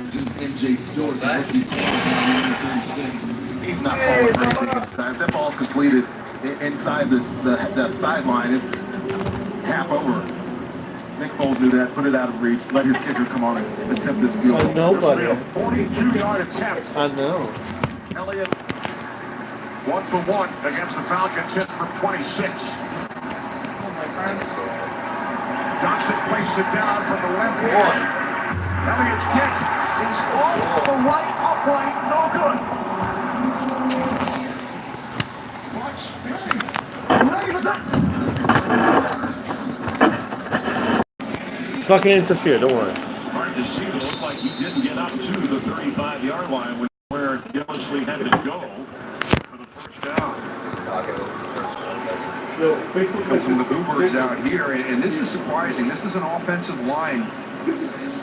MJ Stewart, rookie, 36. He's not falling for anything inside. That ball's completed inside the sideline. It's half over. Nick Foles knew that, put it out of reach, let his kicker come on and attempt this field goal. Nobody. 42-yard attempt. I know. Elliott, 1 for 1 against the Falcons, hit from 26. Johnson placed it down from the left edge. Elliott's kick is off the right upright, no good. It's not going to interfere, don't worry. Hard to see, but it looked like he didn't get up to the 35-yard line where Gillislee had to go for the first down. Some of the Bluebirds out here, and this is surprising. This is an offensive line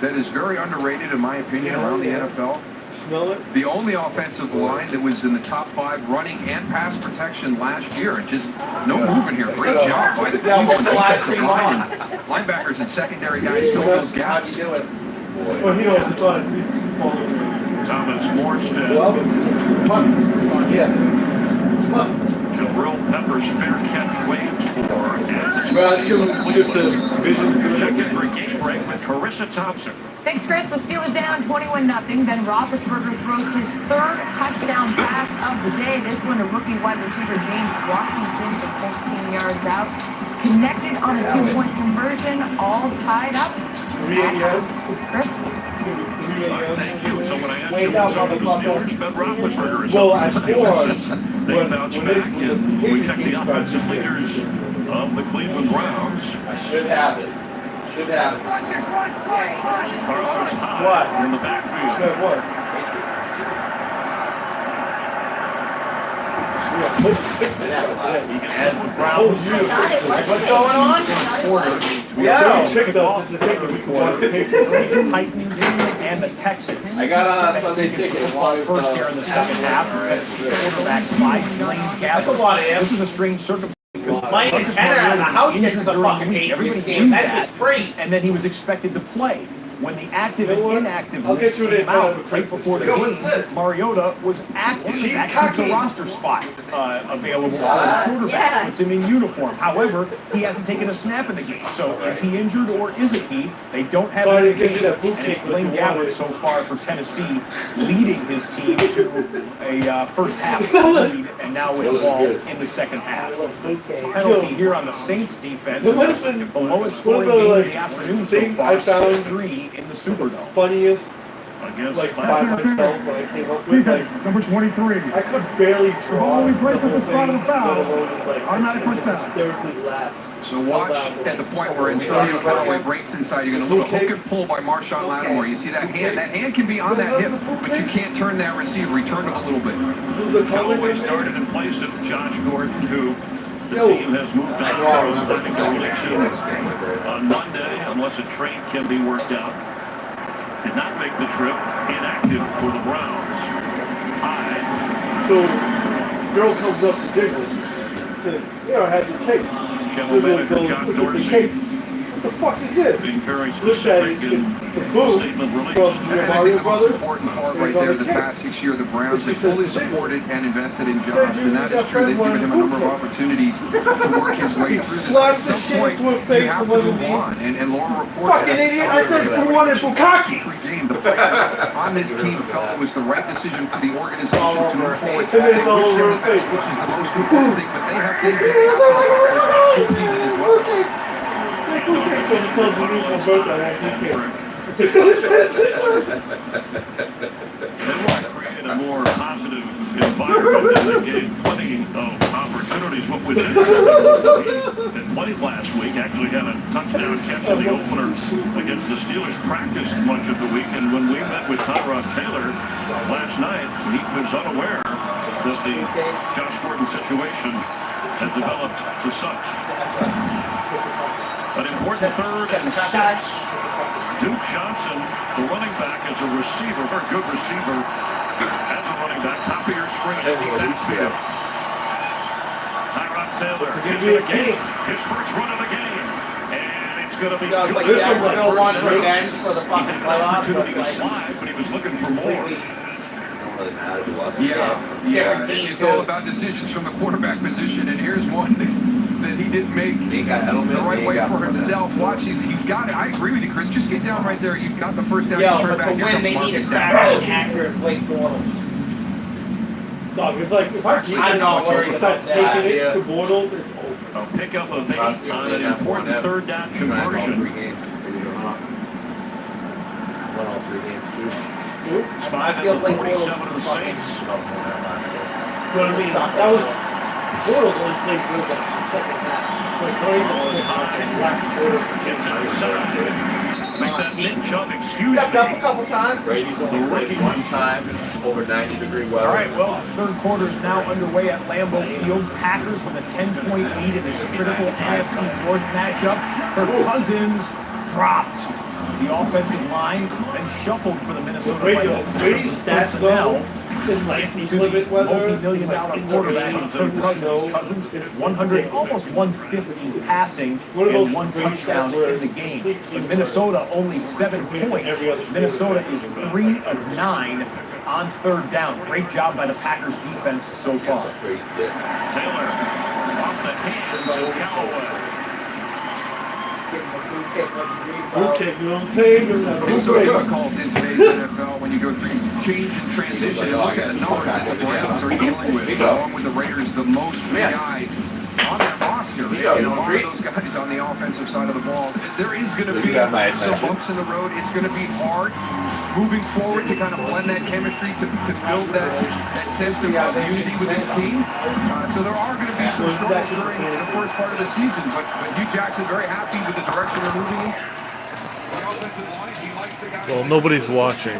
that is very underrated, in my opinion, around the NFL. Smell it? The only offensive line that was in the top 5 running and pass protection last year. And just no movement here. Great job by the Cleveland defensive line. Linebackers and secondary guys fill those gaps. Well, he knows it's on. He's following. Thomas Morstead. Jabril Peppers fair catch waves for. Ask him if the vision's good. Second for game break with Carissa Thompson. Thanks, Chris. The Steelers down 21-0. Ben Roethlisberger throws his 3rd touchdown pass of the day. This one to rookie wide receiver James Washington for 14 yards out. Connected on a 2-point conversion, all tied up. 3 a.m. Chris? 3 Thank you. So when I asked Wake you up, what's up with the motherfucker. Steelers, Ben Roethlisberger is Well, up at for 4, they bounced back, and we check the offensive leaders of the Cleveland Browns. I should have it. Should have it. Carlos Hyde What? in the backfield. Said what? As the Browns What's going on? Yeah, checked us. It's the ticket. the Titans and the Texans. I got a Sunday ticket. As long as First here in the second half, quarterbacks 5 lanes gap. That's a lot of This is a strange circumstance. My antenna on the house gets the fucking Everybody Patriots game. knew That's free. and then he was expected to play. When the active You know what? and inactive I'll list get you an came antenna out for right Christmas. before the Yo, game, what's this? Mariota was active. She's That keeps cocky. a roster spot available for the quarterback. Yeah. Puts him in uniform. However, he hasn't taken a snap in the game. So is he injured or isn't he? They don't have Sorry him in to the give you game. that boot And kick, it's but Blaine you wanted Gabbert it. so far for Tennessee, leading his team to a first half lead, and now with the ball in the second half. Penalty here on the Saints defense. It might have been The lowest one of scoring the, game of like, the afternoon so things far, I found 6-3 in the Superdome. Funniest, Against like by myself when I came up with, like, number 23. I could barely draw Ball the replaced whole at the spot of thing, the foul. let alone just like Automatic first down. hysterically laugh. So watch at the point where Antonio Callaway breaks inside. You're going to look a hook and pull by Marshawn Lattimore. You see that hand? That hand can be on that hip, but you can't turn that receiver. Return him a little bit. The Callaway comment started in place of Josh Gordon, who the Yo. team has moved I on know I from remember the regular second season on Monday, unless a trade can be worked out. Did not make the trip, inactive for the Browns. Hyde, So, girl comes up to Jiggles, says, "Here, I have your cape." general Jiggles manager goes, John "Looks at the Dorsey, cape. What the fuck is this?" being very Looks at it, specific in it's the boot statement from released. the And I think Mario the most Brothers. important part It's right on there, the the kick. past 6 years, the Browns She have says fully the big supported and invested in Said Josh, you and that got is true. They've friends given him a wanting number of to opportunities to work his way He through this. slaps At the some shit point, into her you face have from to move underneath. on. And Laura reported Fucking idiot! I said who wanted Bukaki? Pre-game, the players on this team felt it was the right decision for the organization all to over move her forward. face. And then it's They all wish over him her the best, face. which is the most important thing, but they have things that they have to do this season as well. Okay, so he told you my birthday, I didn't care. They want to create a more positive environment, and they gave plenty of opportunities. What was interesting, that played last week, actually had a touchdown catch in the opener against the Steelers, practiced much of the week, and when we met with Tyrod Taylor last night, he was unaware that the Josh Gordon situation had developed to such. An important 3rd and 6. Duke Johnson, the running back, as a receiver, a good receiver, as a running back, top of your screen, deep backfield. Tyrod Taylor, It's gonna be a game. his first run of the game, and it's going to be Like, good. This yeah, one's like no First one down. revenge for the He fucking had an playoffs, but opportunity it's to like, slide, but he was for more. Don't really matter to us. Yeah, it's all about decisions from the quarterback position, and here's one that he didn't make He ain't got Edelman. the right he ain't way got for Fournette. himself. Watch, he's got it. I agree with you, Chris. Just get down right there. You've got the first down. Yo, you turn but back. to Here win, comes they need Marcus to down. crack an accurate Blake Bortles. Dog, if our defense I'm not worried starts about that. taking it Yeah. to Bortles, it's over. A pickup of 8 on an important third down He's playing all conversion. 3 games. Won all 3 games too. Spot I feel at like the Bortles 47 of the is fucking- Saints. But I mean, that was Bortles only played good like the second half. Like, not even the second half, the last quarter. Gets outside. Make that Nick Chubb, excuse Stepped up a me. couple times. Brady's only played 1 time in over 90-degree weather. All right, well, third quarter is now underway at Lambeau Field. Packers with a 10-point lead in this critical NFC North matchup. Kirk Cousins dropped. The offensive line then shuffled for the Minnesota Vikings. Brady's stats though, in like inclement weather, multi-million-dollar like in the quarterback rain, Kirk in the Cousins. snow. Cousins 100, almost 150 passing One of those and 1 Brady touchdown stats where in the it's game. completely But Minnesota only 7 compared to every other points. Minnesota is 3 of 9 on third down. Great job by the Packers defense so far. That's a crazy dick. Taylor off the hands of Callaway. Give him a boot kick like you read about. Okay, you know what I'm saying? It's so difficult in today's NFL when you go through change and transition and look at the numbers that the Browns are dealing with, along with the Raiders, the most guys on their roster. And a lot of those guys on the offensive side of the ball. There is going to be got my some attention. bumps in the road. It's going to be hard moving forward to kind of blend that chemistry, to build that sense of unity with this team. So there are going to be some struggles during the first part of the season, but Hugh Jackson very happy with the direction they're moving in. The offensive line, he likes the guys. Well, nobody's watching.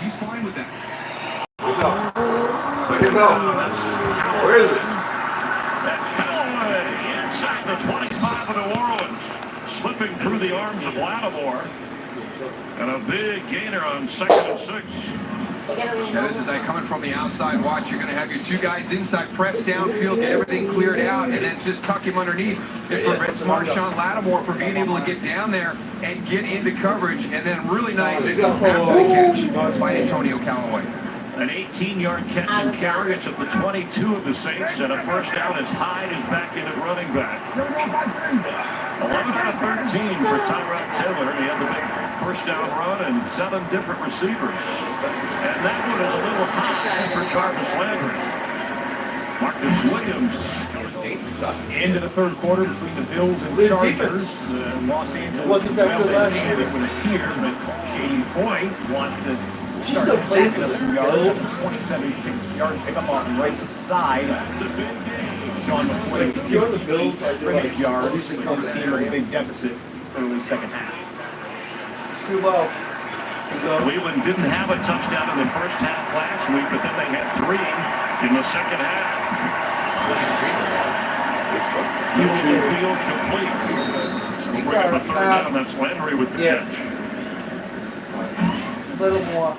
He's fine with that. Look at that. Where is it? Callaway inside the 25 of New Orleans, slipping through the arms of Lattimore. And a big gainer on 2nd and 6. Now this is like coming from the outside watch. You're going to have your 2 guys inside, press downfield, get everything cleared out, and then just tuck him underneath. It prevents Marshawn Lattimore from being able to get down there and get into coverage, and then really nice after the catch by Antonio Callaway. An 18-yard catch and carry. It's at the 22 of the Saints, and a first down as Hyde is back in at running back. 11 out of 13 for Tyrod Taylor. He had the big first down run and 7 different receivers. And that one is a little high for Jarvis Landry. Marcus Williams Into the third quarter between the Bills and The Chargers. defense Los Angeles wasn't that good last it year. would appear, but Shady Boy wants to He start still plays stacking for up the some yards. Bills. 27-yard pickup off the right side. Sean McCoy, You're on the Bills, I do scrimmage like- yards. This team with a big deficit early second half. Too low to go. Cleveland didn't have a touchdown in the first half last week, but then they had 3 in the second half. YouTube. Field complete. We're going to third down. That's Landry with the Yeah. catch. Little more.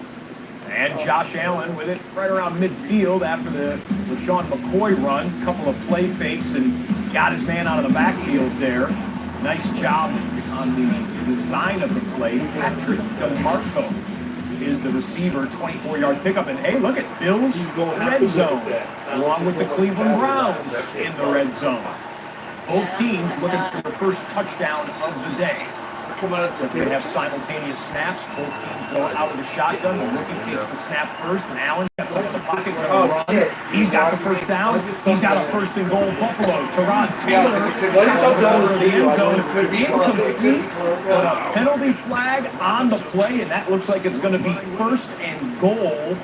And Josh Allen with it right around midfield after the LaShawn McCoy run. Couple of play fakes and got his man out of the backfield there. Nice job on the design of the play. Patrick DeMarco is the receiver, 24-yard pickup. And hey, look at Bills He's gonna have red to look zone, at that. along with the Cleveland Browns That's it. in the red zone. Both teams looking for the first touchdown of the day. Come out So of if they have simultaneous snaps, both teams go out of the shotgun. The rookie takes the snap first, and Allen steps up in the pocket with a Oh, run. shit. He's got the first down. He's got a first and goal. Buffalo. Terod Taylor Well, he shot does that over in the this video. end zone. I could be Incomplete, but a penalty flag on the play, and that looks like it's going to be first and goal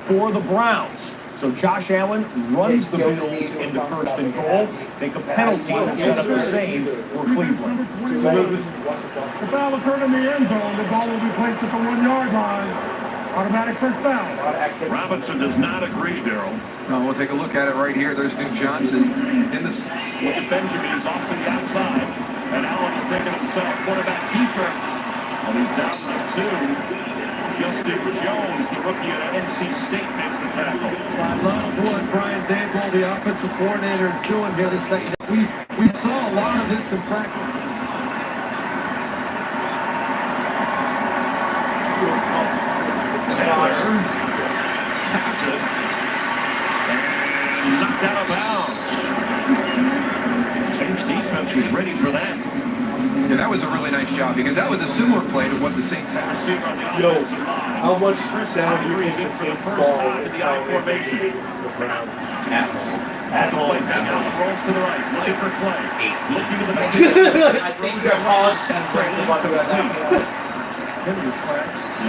for the Browns. So Josh Allen runs the Bills into first and goal. Take a penalty and set up the same for Cleveland. The foul occurred in the end zone. The ball will be placed at the 1-yard line. Automatic first down. Robinson does not agree, Darrell. No, we'll take a look at it right here. There's Duke Johnson in this. Look at Benjamin. He's off to the outside. And Allen will take it himself. Quarterback keeper. And he's down to 2. Justin Jones, the rookie at NC State, makes the tackle. I love what Brian Daboll, the offensive coordinator, is doing here this second. We saw a lot of this in practice. is ready for that. Yeah, that was a really nice job because that was a similar play to what the Saints had. Receiver on the Yo, offensive line. how much down do you Agrees think the in for the Saints first fall time in with the how I formation. they for the Browns? At home. At home. Rolls to the right, looking for Clay. 18. Looking to the back. I think your college team's ready to buck at that point.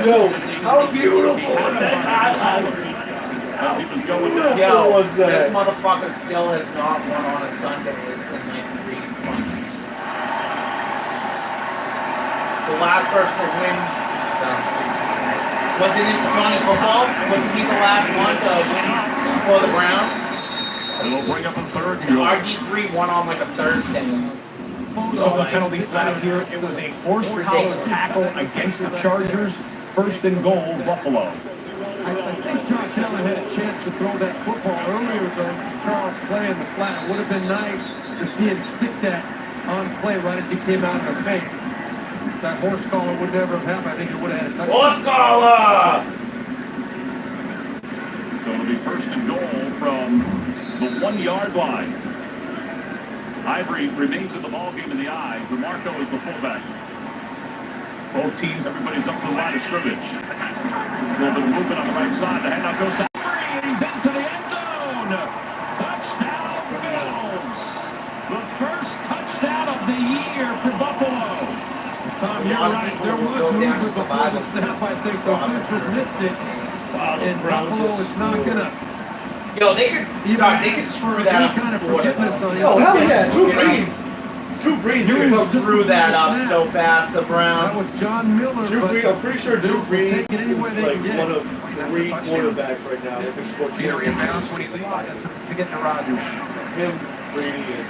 Yo, how beautiful was that tie last week? How As he was going beautiful down. Yo, was this that? motherfucker still has not won on a Sunday in like 3 months. The last person to win, wasn't it Johnny Football? Wasn't he the last one to win for the Browns? It'll bring up a third And goal. RG3 won on like a Thursday. So the penalty flag here, it was a horse collar tackle against the Chargers. First and goal, Buffalo. I think Josh Allen had a chance to throw that football earlier though to Charles Clay in the flat. It would have been nice to see him stick that on play right as he came out of the fake. That horse collar would never have happened. I think it would have had a touchdown. Horse collar! So it'll be first and goal from the 1 yard line. Ivory remains in the ballgame in the eye. DeMarco is the fullback. Both teams, Everybody's up to the line of scrimmage. A little bit of movement on the right side. The handoff goes to Ivory, and he's into the end zone. Touchdown, Bills. The first touchdown of the year for Buffalo. Tom, you're right. There was movement before the snap. I think the officials missed it. And Buffalo is not gonna Yo, they could screw that any up. kind of forgiveness on Oh, hell yeah, Drew You know, Brees. Drew Brees They could come screw that up so fast, the That Browns. was John Miller. Drew but Brees, I'm pretty sure Drew Brees take it any way is they like can get one it. of 3 quarterbacks right now that can score Peter 20 inbounds when he leaves to get to Rodgers. Him, Brady, and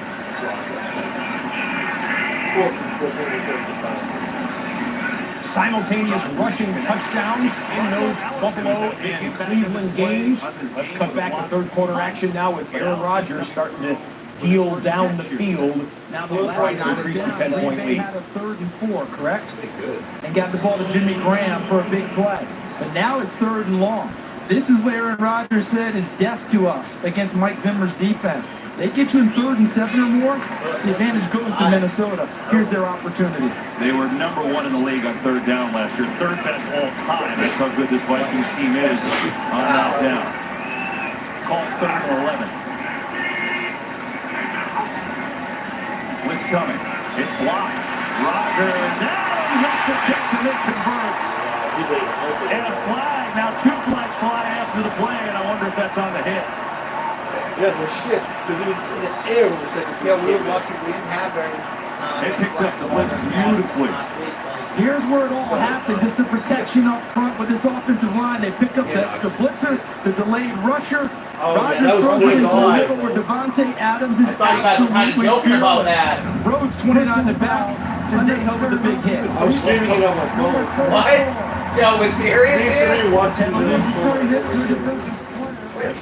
who else can score 20 points a time? simultaneous rushing touchdowns in those Buffalo and Cleveland games. Let's cut back to third quarter action now with Aaron Rodgers starting to deal down the field. Now the Lions increase the 10-point lead. Had a 3rd and 4, correct? Good. And got the ball to Jimmy Graham for a big play. But now it's 3rd and long. This is what Aaron Rodgers said is death to us against Mike Zimmer's defense. They get you in 3rd and 7 or more, the advantage goes to Minnesota. Here's their opportunity. They were number 1 in the league on third down last year. 3rd best all time. That's how good this Vikings team is on that down. Call 3rd and 11. Blitz coming. It's blocked. Rodgers. Adams makes a kick and it converts. And a flag. Now 2 flags fly after the play, and I wonder if that's on the hit. Yeah, well shit, because it was in the air when the second Yeah, we were lucky we didn't have very. They picked up the blitz beautifully. Here's where it all happens. It's the protection up front with this offensive line. They pick up the extra blitzer, the delayed rusher. yeah, that was Rodgers throws it into the 29. middle where Devontae Adams is I thought you guys were kind of absolutely joking about fearless. that. Rhodes 29 to back. Sandejo with the big hit. I was streaming it on my phone. What? Yo, was serious Thanks here? for watching this.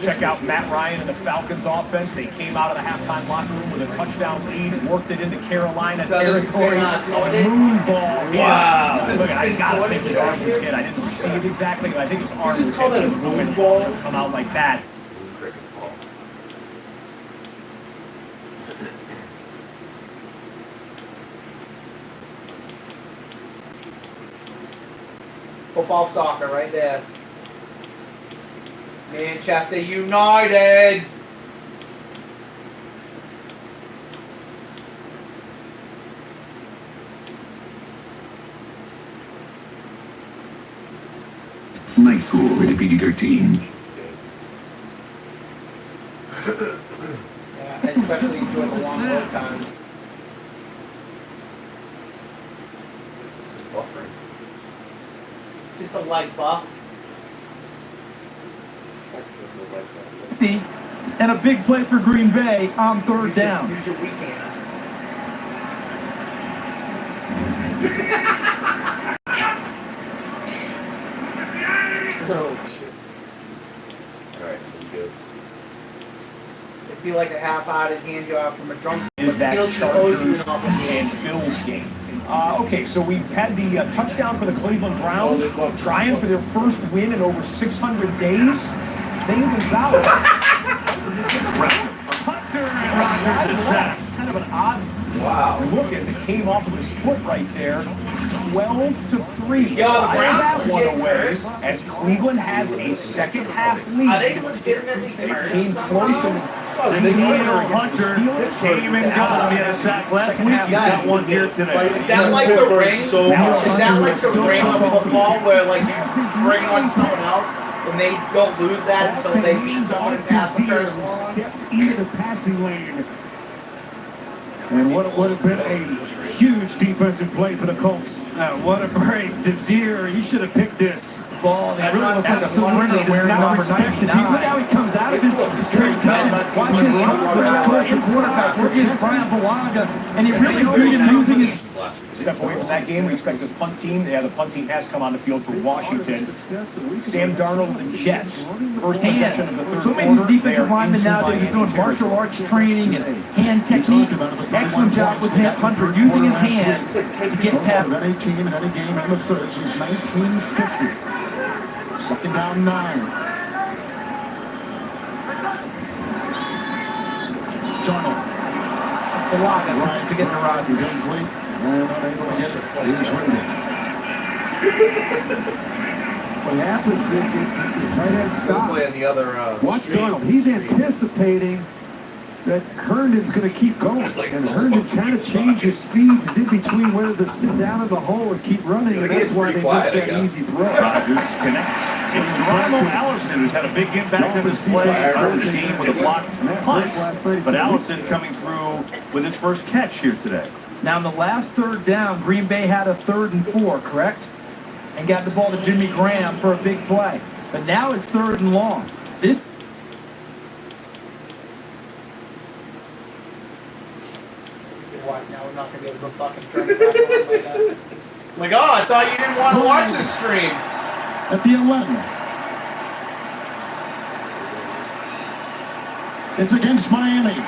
Check out Matt Ryan and the Falcons offense. They came out of the halftime locker room with a touchdown lead, worked it into Carolina So this has territory. been, sorted? Moonball. Wow. Look, I been gotta sorted think his right arm was here? hit. I didn't see it exactly, but I think his arm just was call hit. that a It was moving. moonball? So come out like that. Football, soccer, right there. Manchester United. Night School rated PG-13. Yeah, I especially enjoy the long road times. Buffering. Just a light buff. And a big play for Green Bay on 3rd down. Use your weekend. Oh shit. Alright, so we good. It'd be like a half-hearted hand job from a drunk. Is that Feels she owes you Chargers an obligation. and Bills game. Okay, so we had the touchdown for the Cleveland Browns, trying for their first win in over 600 days. Zane Gonzalez. Hunter and Rodgers is sacked. Kind of of an odd look as it came off of his foot right there. 12-3. Yo, the Browns that one legit away cursed. as Cleveland has a second half lead. Are they legitimately They cursed? came close and Daniel Hunter came and got him. He had a sack last week. He got one here today. Like, Is that like the ring? So much. Is that like the ring of football where like you bring on someone else and they don't lose that until they beat someone and pass the first one? Stepped into the passing lane. And what would have been a huge defensive play for the Colts. What a break. Desir, he should have picked this ball. He really looks like a sprinter wearing number 99. Look how he comes out of his straight touch. Watch his quarterback work against Brian Bulaga. And he really began losing his... Step away from that game, we expect the punt team. Yeah, the punt team has come on the field for Washington. Sam Darnold and the Jets. First possession of the third So many of quarter. these They defensive are linemen into nowadays are Miami doing martial territory. arts training and hand technique. Excellent job with Nick Hunter using his hands to get tapped. Of any team in any game on the third since 1950. Second down 9. Darnold. Bulaga to get the rod. Dinsley. And unable to get it. Here's Ringo. What happens is the tight end Play on stops. the other. Watch Darnold. He's anticipating that Herndon's going to keep going. And Herndon kind of changes speeds. He's in between whether to sit down in the hole or keep running. And that's why they miss that easy throw. Rodgers connects. It's Geronimo Allison who's had a big impact on this play on the team with a blocked punt. But Allison coming through with his first catch here today. Now, in the last third down, Green Bay had a 3rd and 4, correct? And got the ball to Jimmy Graham for a big play. But now it's 3rd and long. This What? Now we're not gonna be able to fucking turn it back on like that. Like, oh, I thought you didn't want to watch this stream. At the 11. It's against Miami.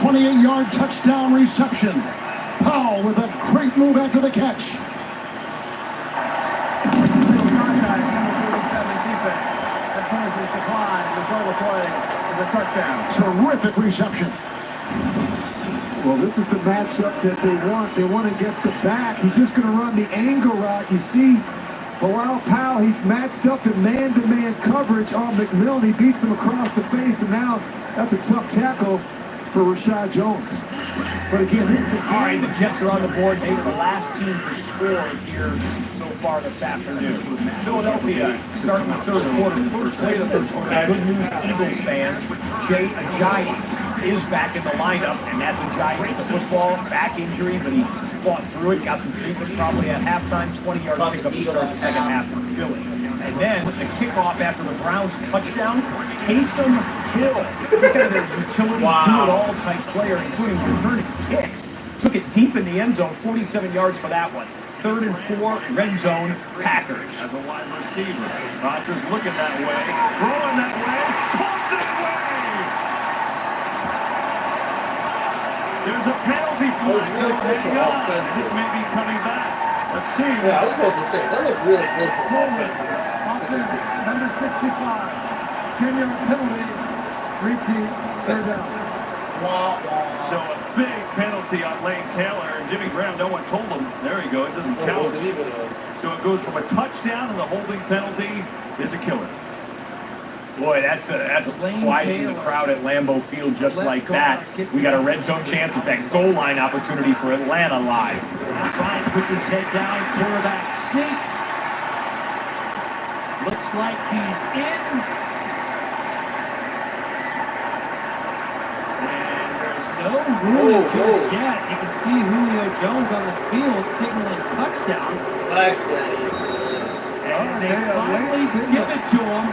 28-yard touchdown reception. Powell with a great move after the catch. Terrific reception. Well, this is the matchup that they want. They want to get the back. He's just going to run the angle route. You see, Bilal Powell, he's matched up in man-to-man coverage on McMillan. He beats him across the face, and now that's a tough tackle for Rashad Jones. But again, this is a All right, the Jets are on the board. They were the last team to score here so far this afternoon. Philadelphia starting the third quarter. First play of the third quarter. Good news, Eagles fans. Jay Ajayi is back in the lineup, and that's Ajayi with the football, back injury, but he fought through it, got some treatment probably at halftime, 20-yard pickup to start the second half for Philly. And then the kickoff after the Browns touchdown, Taysom Hill, he's kind of their utility, do-it-all type player, including returning kicks. Took it deep in the end zone, 47 yards for that one. 3rd and 4, red zone, Packers. As a wide receiver, Rodgers looking that way, throwing that way, pumped that way. There's a penalty That was really close to offense. This may be coming back. Let's see. Yeah, I was about to say, that looked really close to offensive. Number 65. 10-yard penalty. Repeat. 3rd down. So a big penalty on Lane Taylor, and Jimmy Graham, no one told him. There you go, it doesn't It count. wasn't even a... So it goes from a touchdown, and the holding penalty is a killer. Boy, that's quieting the crowd at Lambeau Field just like that. We got a red zone chance, in fact, goal line opportunity for Atlanta live. Bryant puts his head down, quarterback sneak. Looks like he's in. And there's no ruling just yet. You can see Julio Jones on the field signaling touchdown. And they finally give it to him.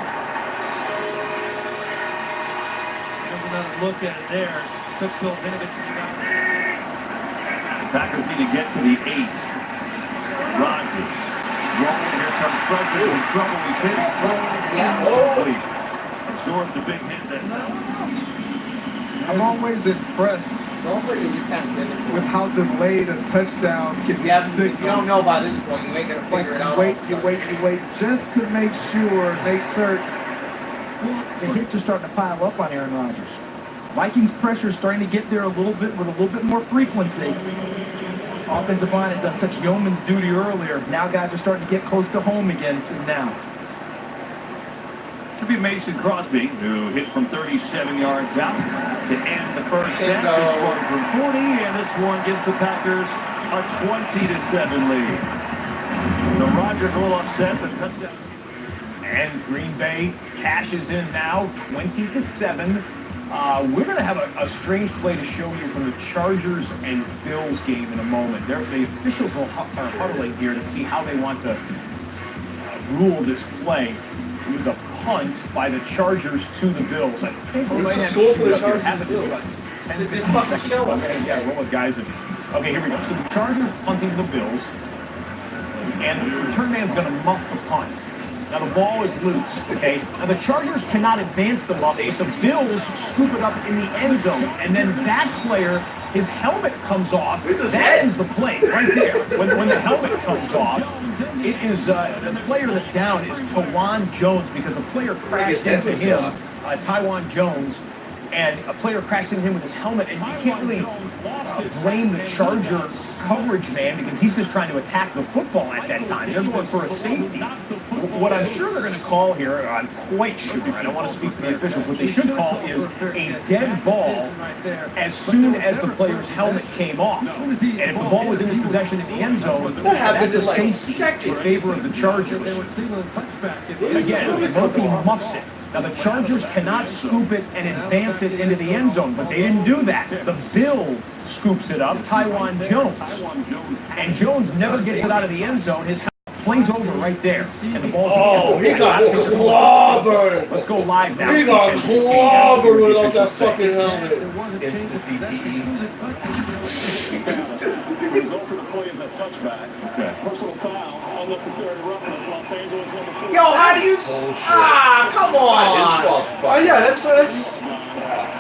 There's another look at it there. Took Bill Vinovich to the Packers need to get to the 8. Rodgers rolling. Here comes Rodgers in trouble. He's hit. He throws. Absorbed the big hit that time. I'm always impressed with how delayed a touchdown can be signaled. If you don't know by this point, you ain't gonna figure it out. You wait, just to make sure, make certain. The hits are starting to pile up on Aaron Rodgers. Vikings pressure is starting to get there a little bit with a little bit more frequency. Offensive line had done such yeoman's duty earlier. Now guys are starting to get close to home again. So now. To be Mason Crosby, who hit from 37 yards out to end the first set. This one from 40, and this one gives the Packers a 20-7 lead. So Rodgers a little upset, but touchdown. And Green Bay cashes in now, 20-7. We're going to have a strange play to show you from the Chargers and Bills game in a moment. The officials are huddling here to see how they want to rule this play. It was a punt by the Chargers to the Bills. I think we might have score for the to Chargers. Just fucking show us. Okay, yeah, roll it, guys. Okay, here we go. So the Chargers punting the Bills, and the return man's going to muff the punt. Now the ball is loose, okay? Now the Chargers cannot advance the muff if the Bills scoop it up in the end zone, and then that player, his helmet comes off. That ends the play right there. When the helmet comes off, it is the player that's down is Taiwan Jones because a player crashed into him, Taiwan Jones, and a player crashed into him with his helmet, and you can't really blame the Charger coverage man because he's just trying to attack the football at that time. They're going for a safety. What I'm sure they're going to call here, I'm quite sure, I don't want to speak for the officials, what they should call is a dead ball as soon as the player's helmet came off. And if the ball was in his possession in the end zone, that's a safety in favor of the Chargers. Again, Murphy muffs it. Now the Chargers cannot scoop it and advance it into the end zone, but they didn't do that. The Bill scoops it up, Taiwan Jones. And Jones never gets it out of the end zone. His plays over right there. And the ball's he got clobbered. Let's go live now. He got clobbered without that fucking helmet. It's the CTE. The result of the play is a touchback. Personal foul, unnecessary roughness, Los Angeles number 4. Yo, how do you? Come on. Yeah, that's.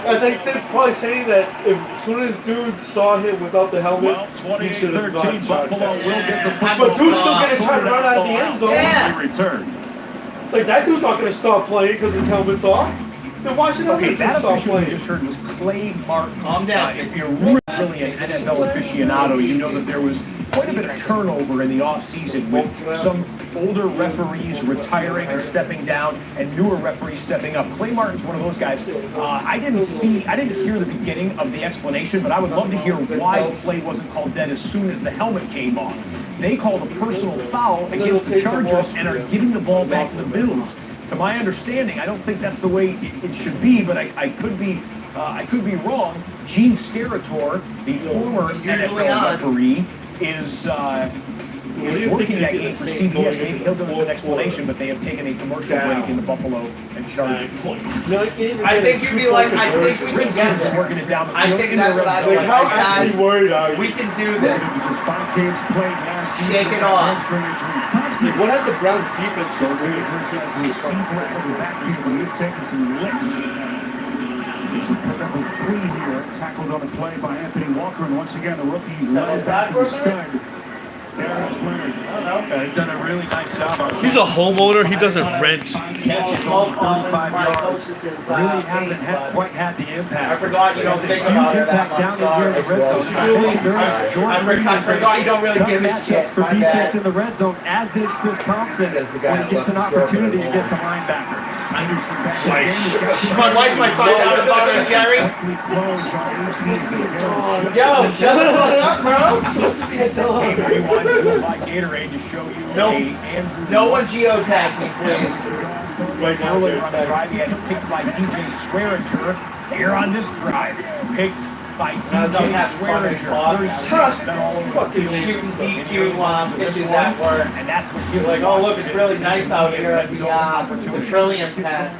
I think that's probably saying that as soon as dude saw him without the helmet, he should have gone charged. Buffalo will get the But dude's still gonna try to run out of the end zone. Yeah. return. Like that dude's not gonna stop playing because his helmet's off. Then why should Okay, other that dude stop official we playing? just heard was Clay Martin. Calm down. If you're really an NFL aficionado, you know that there was quite a bit of turnover in the offseason with some older referees retiring or stepping down and newer referees stepping up. Clay Martin's one of those guys. I didn't hear the beginning of the explanation, but I would love to hear why the play wasn't called dead as soon as the helmet came off. They called a personal foul against the Chargers and are giving the ball back to the Bills. To my understanding, I don't think that's the way it should be, but I could be wrong. Gene Steratore, the former NFL referee, is working that game for CBS. Maybe he'll give us an explanation, but they have taken a commercial break in the Buffalo and Chargers. I think you'd be like, I think we can get this. Working it down the I field think in the that's what red I zone. would How like, actually guys. worried are you? We can do this. Just 5 games played last season. Shake it off. Like, what has the Browns defense So so good? Adrian says receiver in the backfield, and he's taking some licks. He's picked up a 3 here, tackled on the play by Anthony Walker, and once again the rookie led back to the stud. Darius Leonard. They've done a really nice job on He's a homeowner. He doesn't rent. catches on 35 yards. Really hasn't quite had the impact. I forgot you don't think about it that much. Down in here in the red zone. I forgot you don't really give a shit. For My defense bad. in the red zone, as is Chris Thompson. Says the guy When he gets an left his opportunity girlfriend against a linebacker. Anderson back in the game. He's got some- My wife might find out about it, Jerry. Quickly close on AC's. Yo, shut the fuck up, bro. I'm supposed to be a dog. Hey, rewind the field by Gatorade to show you Nope. a Andrew. No one geotags me, please. Right now, earlier on the drive, he had a pick by DJ Swearinger. Here on this drive, picked by I was DJ having fun in Swearinger. Boston. 36, been all over the Fucking field. Shooting And DQ this pitches one, at work. And that's what You're like, oh look, it's really nice out here at the Trillium tent.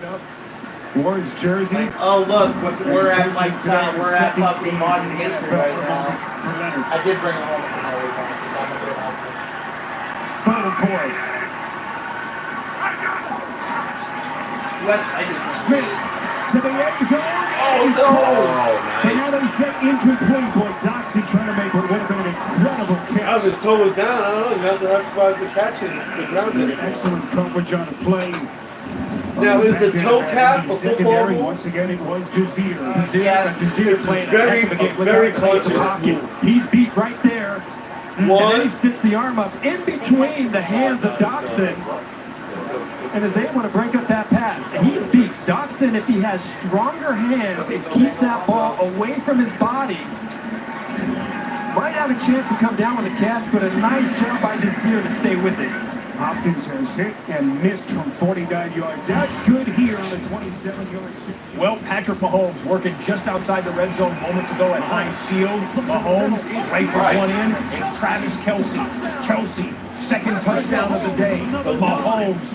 Ward's jersey. Oh look, we're at like we're at fucking modern history right now. For Leonard. I did bring it home from Arizona, so I'm a good husband. Third and 4. West, I just Smith to the end zone. Oh no! But now they set incomplete. Boy, Doxy trying to make what would have been an incredible Now catch. his toe was down. I don't know. You have to survive the catch and the ground. Excellent coverage on the play. Now, is the toe tap a football move? Once again, it was Desir. Yes. It's very conscious move. He's beat right there. And then he sticks the arm up in between the hands of Doxson and is able to break up that pass. He's beat. Doxson, if he has stronger hands, it keeps that ball away from his body. Might have a chance to come down with a catch, but a nice job by Desir to stay with it. Hopkins has hit and missed from 49 yards out. Good here on the 27-yard shift. Well, Patrick Mahomes working just outside the red zone moments ago at Heinz Field. Mahomes rifles one in. It's Travis Kelce. Kelce, second touchdown of the day. Mahomes,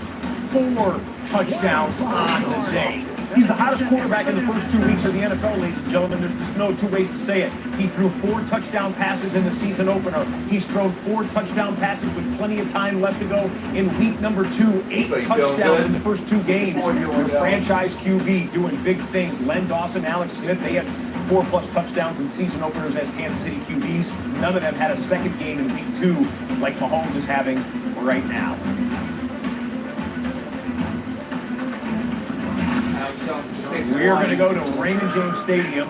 4 touchdowns on the day. He's the hottest quarterback in the first 2 weeks of the NFL, ladies and gentlemen. There's just no two ways to say it. He threw 4 touchdown passes in the season opener. He's thrown 4 touchdown passes with plenty of time left to go in week number 2. 8 touchdowns in the first 2 games. Your franchise QB doing big things. Len Dawson, Alex Smith, they had 4+ touchdowns in season openers as Kansas City QBs. None of them had a second game in week 2 like Mahomes is having right now. We're going to go to Raymond James Stadium.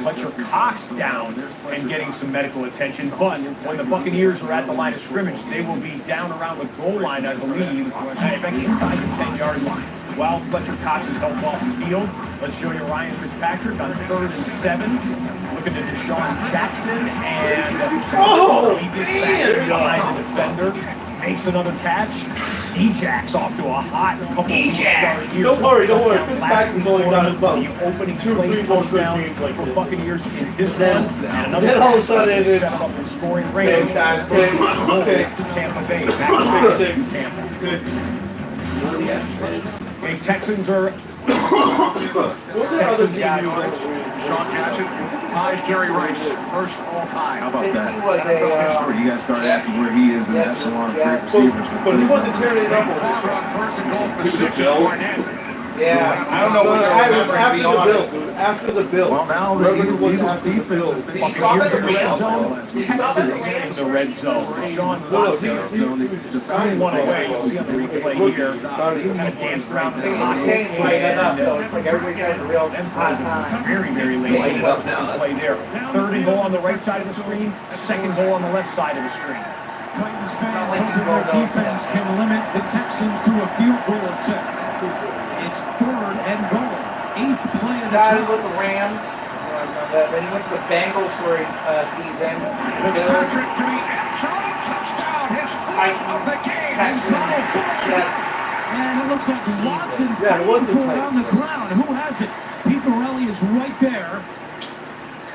Fletcher Cox down and getting some medical attention. But when the Buccaneers are at the line of scrimmage, they will be down around the goal line, I believe, in fact, inside the 10-yard line. While Fletcher Cox is helped off the field, let's show you Ryan Fitzpatrick on 3rd and 7. Looking to Deshaun Jackson, and he gets back inside the defender. Makes another catch. D-Jack's off to a hot couple of start here. Don't worry. Fitzpatrick's only got about the opening 2-3 touchdown for Buccaneers in this one. And another then all of a sudden it's set up in scoring range. Tampa Bay. Back to Tampa. Okay, Texans are. What's that other team you Sean Jackson ties Jerry Rice first all time. How about that? He was a. You guys start asking where he is in that salon of great receivers. But he wasn't tearing it up over He was a Bill. Yeah, I don't know what it was after the Bills. After the Bills. Well, now the Eagles defense is Did you saw that the red zone? Texans in the red zone. Sean Watson one away. You see on the replay here. Kind of danced around in the pocket. Saying light it up, so it's like everybody's having a real hot time. Very, very late play there. 3rd and goal on the right side of the screen. 2nd goal on the left side of the screen. Titans fans hoping their defense can limit the Texans to a field goal attempt. It's 3rd and goal. 8th play of the Started with the Rams, then he went to the Bengals for a season. Bills, Titans, Texans, Jets. And it looks like Watson Yeah, it was the for it Titans. on the ground. Who has it? Pete Morelli is right there.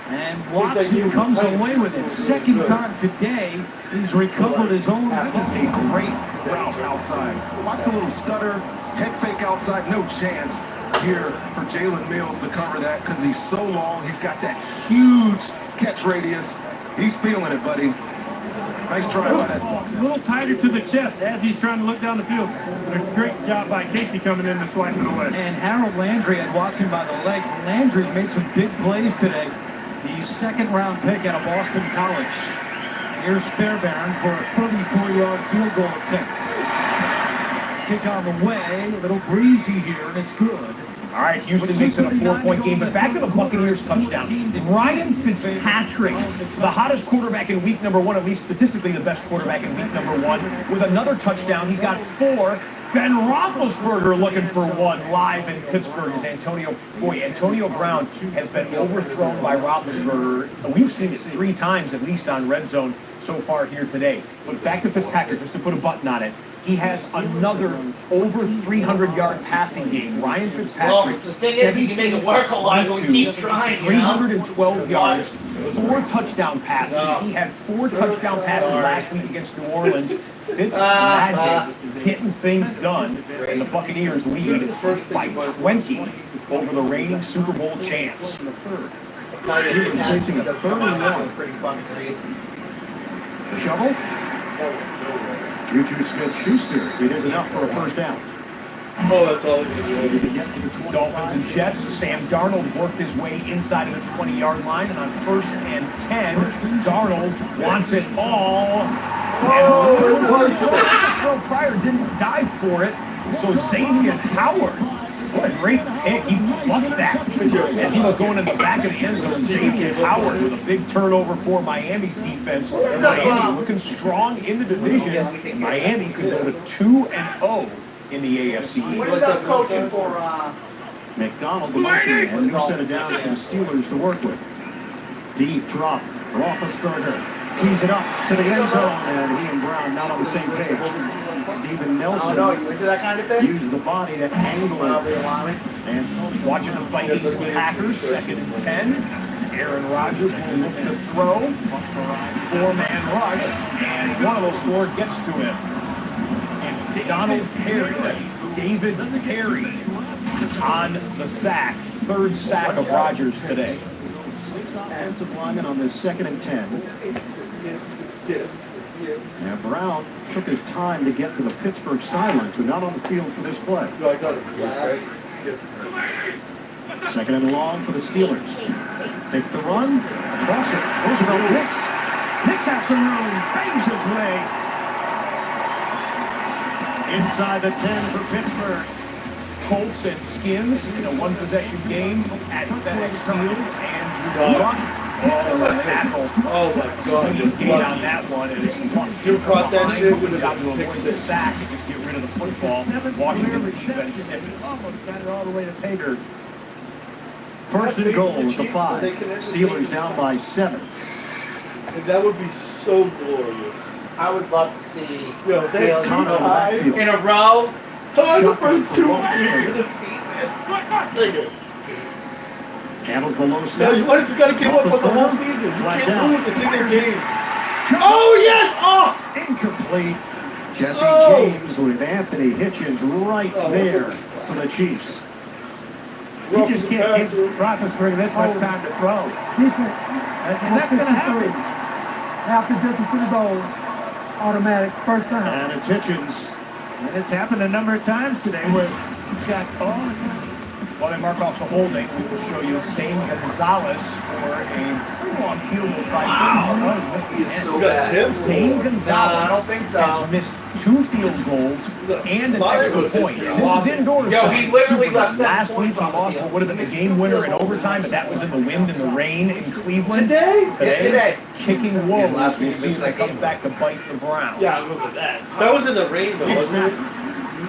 And Watson comes away with it. 2nd time today, he's recovered his own. This is a great route outside. Lots of little stutter, head fake outside, no chance here for Jalen Mills to cover that because he's so long. He's got that huge catch radius. He's feeling it, buddy. Nice try by that. A little tighter to the chest as he's trying to look down the field. A great job by Casey coming in and swiping away. And Harold Landry had Watson by the legs. Landry's made some big plays today. The 2nd-round pick out of Boston College. Here's Fairbairn for a 34-yard field goal attempt. Kick on the way, a little breezy here, and it's good. All right, Houston makes it a 4-point game, but back to the Buccaneers touchdown. Ryan Fitzpatrick, the hottest quarterback in week number 1, at least statistically the best quarterback in week number 1, with another touchdown. He's got 4. Ben Roethlisberger looking for 1 live in Pittsburgh as Antonio Brown has been overthrown by Roethlisberger. We've seen it 3 times at least on red zone so far here today. But back to Fitzpatrick, just to put a button on it. He has another over 300-yard passing game. Ryan Fitzpatrick, Well, the thing is, he can make it work a lot, so he keeps trying, you know? 312 yards, 4 touchdown passes. He had 4 touchdown passes last week against New Orleans. Fitzmagic getting things done, and the Buccaneers lead by 20 over the reigning Super Bowl champs. You're facing a 3rd and 1. Pretty fucking great. Shovel. Juju Smith-Schuster. It is enough for a 1st down. Oh, that's all. Dolphins and Jets. Sam Darnold worked his way inside of the 20-yard line, and on 1st and 10, Darnold wants it all. Pryor didn't dive for it. So Xavier Howard, what a great pick. He plucked that as he was going in the back of the end zone. Xavier Howard with a big turnover for Miami's defense. Miami looking strong in the division. Miami could go to 2-0 in the AFC East. What is that coaching for? McDonald, the motion, and you set it down for the Steelers to work with. Deep drop. Roethlisberger tees it up to the end zone, and he and Brown not on the same page. Steven Nelson You into that kind of thing? used the body to angle it. And watching the Vikings and Packers, 2nd and 10. Aaron Rodgers will look to throw. Four-man rush, and one of those four gets to him. It's Donald Perry, David Perry on the sack. 3rd sack of Rodgers today. 6 offensive linemen on this 2nd and 10. And Brown took his time to get to the Pittsburgh sideline, so not on the field for this play. 2nd and long for the Steelers. Take the run, toss it. Roosevelt Hicks. Hicks has some room, bangs his way. Inside the 10 for Pittsburgh. Colts and Skins in a one-possession game at FedEx Field. Andrew Luck. Tackle. Oh my God! Gate on that one. You caught that shit with got to a pick avoid the six. sack and just get rid of the football. Washington's defense stiffens. Almost got it all the way to Pater. 1st and goal at the 5. Steelers down by 7. And that would be so glorious. I would love to see Yo, they have 2 ties in a row. Tie the first 2 weeks of the season. Handles the low snap. No, you gotta give up on the whole season. You can't lose a single game. Oh yes! Oh! Incomplete. Jesse James with Anthony Hitchens right there for the Chiefs. You just can't give Roethlisberger this much time to throw. That's going to happen. After distance to the goal, automatic first down. And it's Hitchens. And it's happened a number of times today where he's got all the time. While they mark off the holding, we will show you Zane Gonzalez for a pretty long field goal try. Wow. He is so bad. Zane Gonzalez I don't think so. has missed 2 field goals and an extra point. This is indoors. Yo, he literally left 7 last week points he on the lost field. what would have been the game winner in overtime, but that was in the wind and the rain in Cleveland. Today. Kicking woes. last week We'll he see missed if they that come game. back to bite the Browns. Yeah, I remember that. That was in the rain though, wasn't it?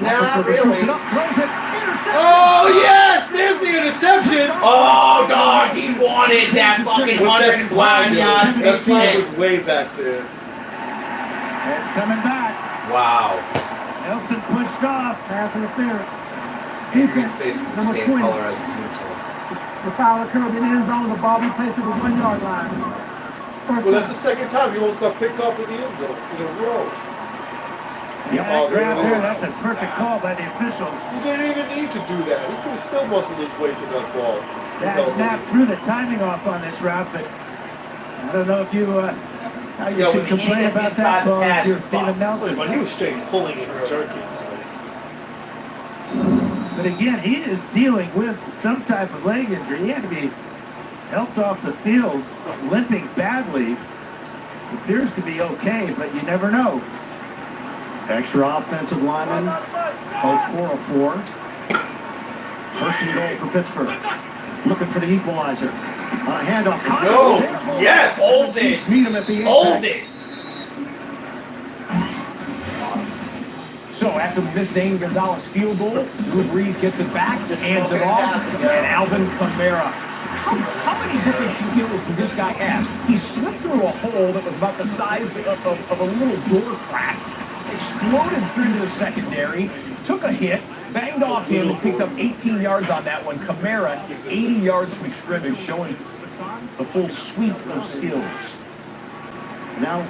Not really. Throws it. Interception. Oh yes! There's the interception! Oh, dog, he wanted that fucking What's that 105 flag? yard That flag pick was way back there. It's coming back. Wow. Nelson pushed off. Pass interference. Adrian's face was the Number same 20. color as his uniform. The foul occurred in the end zone. The ball be placed at the 1 yard line. Well, that's the second time he almost got picked off in the end zone in a row. Yeah, grab there. That's a perfect call by the officials. He didn't even need to do that. He could have still muscled his way to that ball. That snap threw the timing off on this route, but I don't know if you how you can complain about that call if you're Steven Nelson. But he was straight pulling it and jerking. But again, he is dealing with some type of leg injury. He had to be helped off the field, limping badly. Appears to be okay, but you never know. Extra offensive lineman. Okorafor. 1st and goal for Pittsburgh. Looking for the equalizer. On a handoff. No! Yes! Hold it! Meet him at the Hold apex. it! So after we miss Zane Gonzalez field goal, Drew Brees gets it back, Just hands it smoking off, gas again. and Alvin Kamara. How many different skills did this guy have? He slipped through a hole that was about the size of a little door crack, exploded through the secondary, took a hit, banged off him, and picked up 18 yards on that one. Kamara, 80 yards from scrimmage, showing the full suite of skills. Now,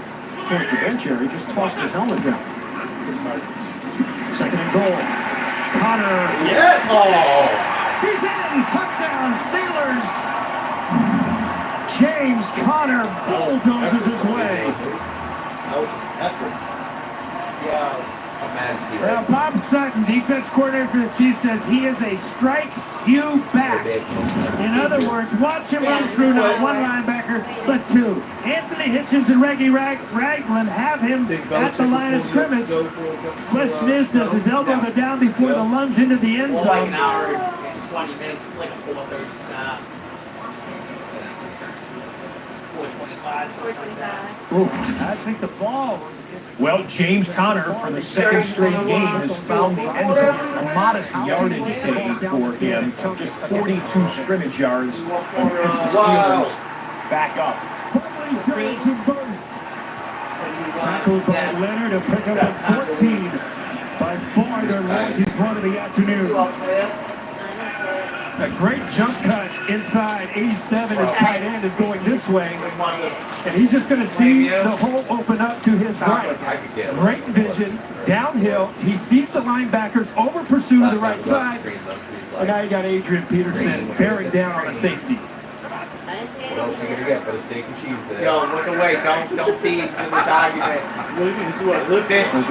towards the bench area, he just tossed his helmet down. 2nd and goal. Connor. Yes! Oh! He's in! Touchdown, Steelers! James Conner bulldozes his way. That was an effort. Yeah. Well, Bob Sutton, defense coordinator for the Chiefs, says he is a strike you back. In other words, watch him run through not one linebacker, but two. Anthony Hitchens and Reggie Ragland have him at the line of scrimmage. Question is, does his elbow go down before the lunge into the end Well, like zone? an hour and 20 minutes. It's like a 4:30 snap. 4:25, something like that. I think the ball was... Well, James Conner, for the second straight game, has found the end zone. A modest yardage day for him. Just 42 scrimmage yards. And puts the Steelers back up. Tackled by Leonard to pick up at 14. By far their longest run of the afternoon. A great jump cut inside 87. His tight end is going this way. And he's just going to see the hole open up to his right. Great vision, downhill. He sees the linebackers over pursue to the right side. And now you got Adrian Peterson bearing down on a safety. What else are you gonna get but a steak and cheese there? Yo, look away. Don't feed into this argument.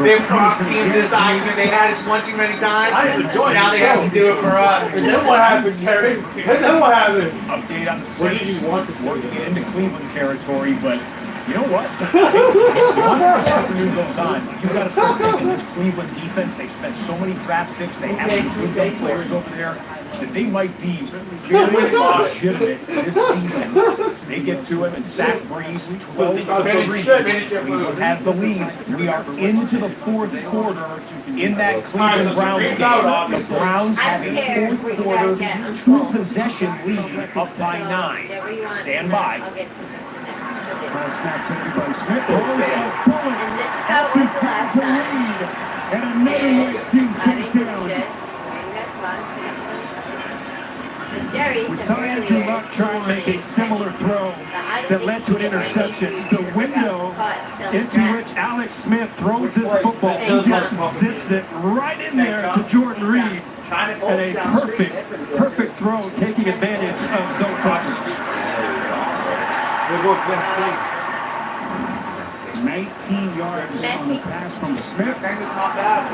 They're proxying this argument. They had it one too many times. I enjoy Now they have to do it for us. And then what happened, Terry? And then what happened? Update on the What did you want to see? working it into Cleveland territory, but you know what? One more afternoon goes on. You've got to start thinking this Cleveland defense, they've spent so many draft picks, they have some good young players over there, that they might be very legitimate this season. They get to him and sack Breeze 12-3. Cleveland has the lead. We are into the fourth quarter in that Cleveland Browns game. The Browns have a fourth quarter, 2-possession lead up by 9. Stand by. Last snap taken by Smith. Up to set to lead. And another Redskins first down. We saw Andrew Luck try and make a similar throw that led to an interception. The window into which Alex Smith throws his football, he just zips it right in there to Jordan Reed. And a perfect throw, taking advantage of zone coverage. 19 yards on the pass from Smith.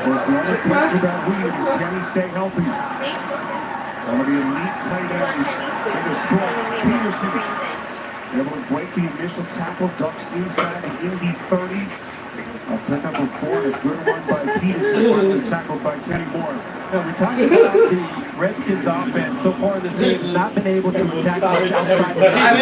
Was the other question about Williams. Can he stay healthy? One of the elite tight ends in the sport. Peterson able to break the initial tackle, ducks inside the Indy 30. Pick up a 4, a good one by Peterson, tackled by Kenny Moore. Now, we're talking about the Redskins offense. So far this game has not been able to attack much outside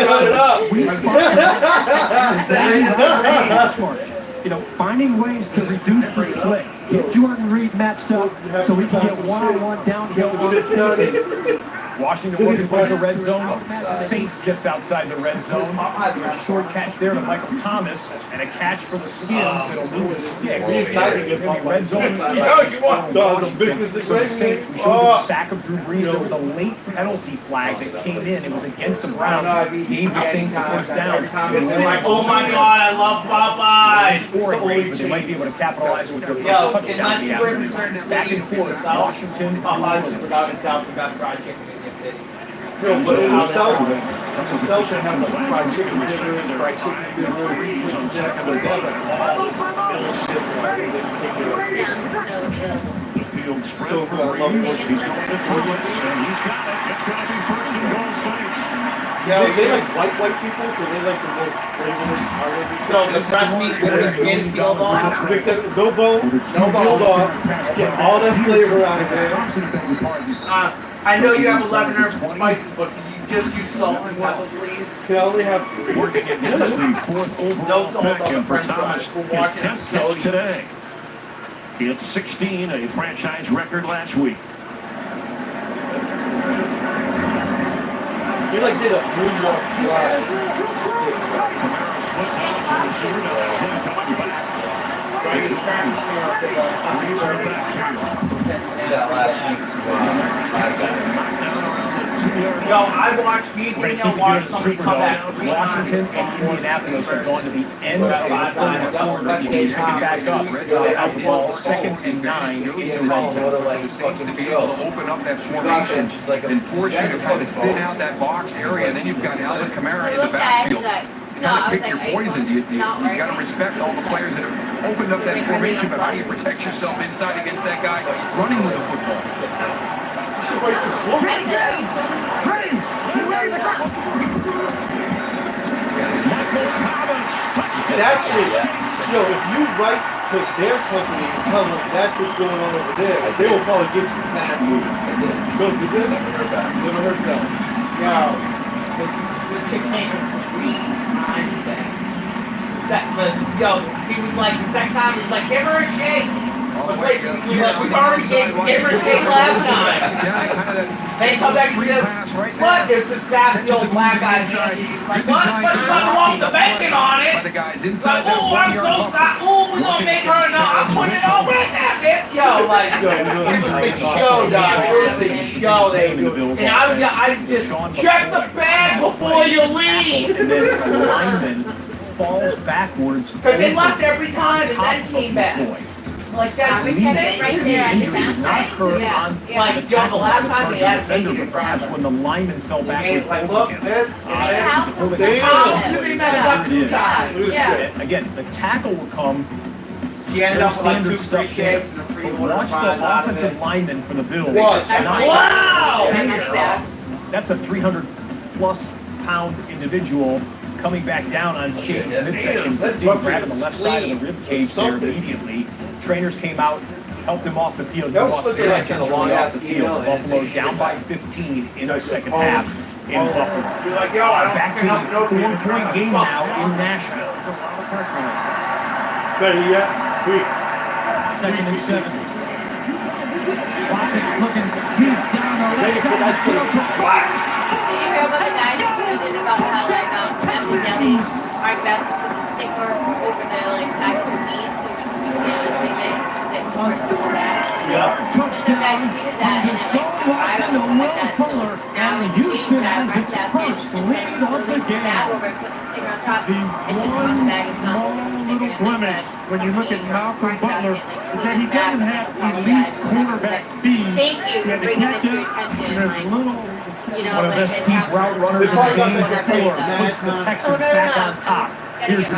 the you know, finding ways to reduce the split. Get Jordan Reed matched up so we can get one-on-one downhill on the safety. Washington working for the red zone. Saints just outside the red zone. A short catch there to Michael Thomas, and a catch for the Skins that'll move the sticks. Red zone. For the Saints, we showed the sack of Drew Brees. There was a late penalty flag that came in. It was against the Browns. Gave the Saints a first down. Oh my God, I love Popeyes. Scoring range, but they might be able to capitalize with their first touchdown. Back and forth, Washington. Popeyes is without a doubt the best fried chicken in your city. No, but in the South they have like fried chicken dinners, fried chicken chicken jacks, they have like all bullshit like they didn't take it up. The field spread So for good, I love Breeze. it. He's going to Thomas, and he's got it. It's going to be first and goal Saints. They like white people, so they like the most flavorless part. So the breast meat with the skin peeled off. No bone, no peeled off. Get all that flavor out of there. I know you have 11 herbs and spices, but can you just use salt and pepper, please? Can only have Working it into the fourth overall No salt pick, on the and for french Thomas, fries. We're his watching 10th so catch today. It's 16, a franchise record last week. He like did a moonwalk slide. Camaro splits out to the receiver. Now he's in coming back. Right, he's trying to Breeze are Yo, I watched me and Daniel watch somebody come back. Washington and Indianapolis are going to the end of the third quarter. You need to pick it back up. Out the ball, 2nd and 9 in the red zone. Saints to be able to open up that formation and force you to put it thin out that box area, and then you've got Alvin Kamara in the backfield. kind of pick your poison. You got to respect all the players that have opened up that formation, but how do you protect yourself inside against that guy running with the football? You should wait to close. Ready! Ready to go! Michael Thomas, touchdown! Actually, if you write to their company and tell them that's what's going on over there, they will probably get you back. Go, you did? Never heard back. Never heard back. This chick came in 3 times back. He was like, the second time, he was like, give her a shake. Wait, we already gave her a shake last time. Then he come back and says, what? There's this sassy old black guy. He's like, what? What's wrong with the bacon on it? He's like, oh, I'm so sorry. Oh, we're going to make her enough. I'm putting it all right now, bitch. It was the show, dog. It was the show they do. And I just check the bag before you leave. And then the lineman falls backwards. Because they left every time and then came back. Like, that's insane right to me. there. It's insane to me. Like, the last time they had defender, but perhaps when the lineman fell backwards. Like, look, this, How could be messed up 2 times? Yeah. Again, the tackle will come. She ended up with like 2 free stuff shakes and a free water. Watch the offensive lineman for the Bills. Wow! That's a 300-plus pound individual coming back down on Shane's midsection. Grabbing the left side of the rib cage there immediately. Trainers came out, helped him off the field. Buffalo down by 15 in the second half in Buffalo. Back to the 4-point game now in Nashville. Better yet, tweak. 2nd and 7. Watson looking deep down the left side. Did you hear about the guy who tweeted about how evidently Mark Baskin put the sticker over the back of the knee so we can't say Touchdown. Deshaun Watson to Will Fuller, and Houston has its first lead of the game. The one small little blemish when you look at Malcolm Butler is that he doesn't have elite quarterback speed. Thank you for bringing this to your attention. There's little. One of the best deep route runners in the game. Fuller puts the Texans back on top. Here's your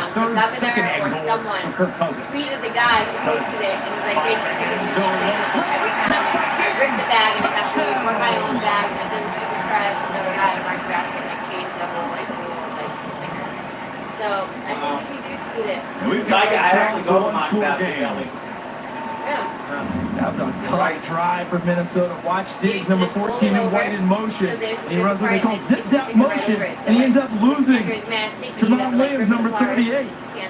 second egg goal for Kirk Cousins. Tweeted the guy who posted it, and he's like, thank you for giving me every time I rip the bag and have to run my own bag, and then do the press, and never had a Mark Baskin and change the whole sticker. So I think we do tweet it. I actually go to Mark Baskin. That was a tight drive for Minnesota. Watch Diggs, number 14, in white in motion. And he runs what they call zip-zap motion, and he ends up losing. Jamal Williams, number 38.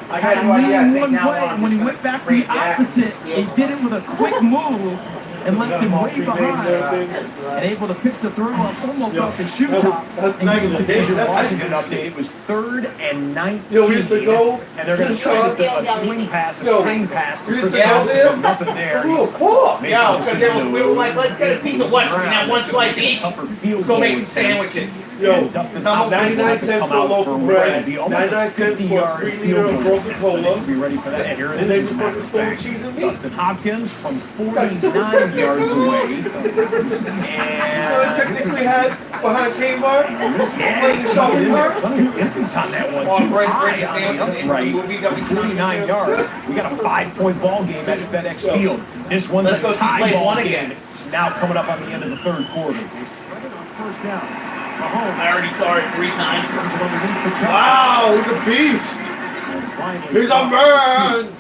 I had no idea. One play, and when he went back the opposite, he did it with a quick move and left him way behind, and able to pick the throw up almost off his shoe tops. And give the David Washington update. It was 3rd and 19. We used to go and they're going to try a swing pass, a screen pass. We used to go there. Nothing there. Because we were like, let's get a piece of what? We can have one slice each. Let's go make some sandwiches. 99 cents for a loaf of bread, 99 cents for a 3-liter of Coca-Cola, be ready for that. And then you fucking stole cheese and meat. Dustin Hopkins from 49 yards away. And picnics we had behind Kmart, playing the shopping carts. Distance on that one. Right. 49 yards. We got a 5-point ball game at FedEx Field. This one's a tie ball game. Now coming up on the end of the 3rd quarter. First down. I already saw it 3 times. Wow, he's a beast. He's a man.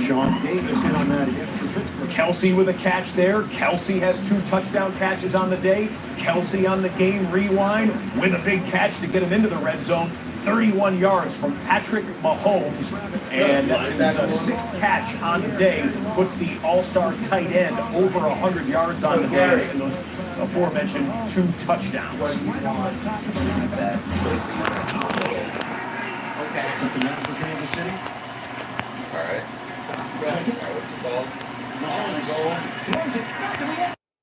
Sean Davis in on that again for Pittsburgh. Kelsey with a catch there. Kelsey has 2 touchdown catches on the day. Kelsey on the game rewind with a big catch to get him into the red zone. 31 yards from Patrick Mahomes, and that's his 6th catch on the day. Puts the all-star tight end over 100 yards on the day, and those aforementioned 2 touchdowns. Okay. Something else for Kansas City? All right. What's it called? Mahomes throws it back to the end.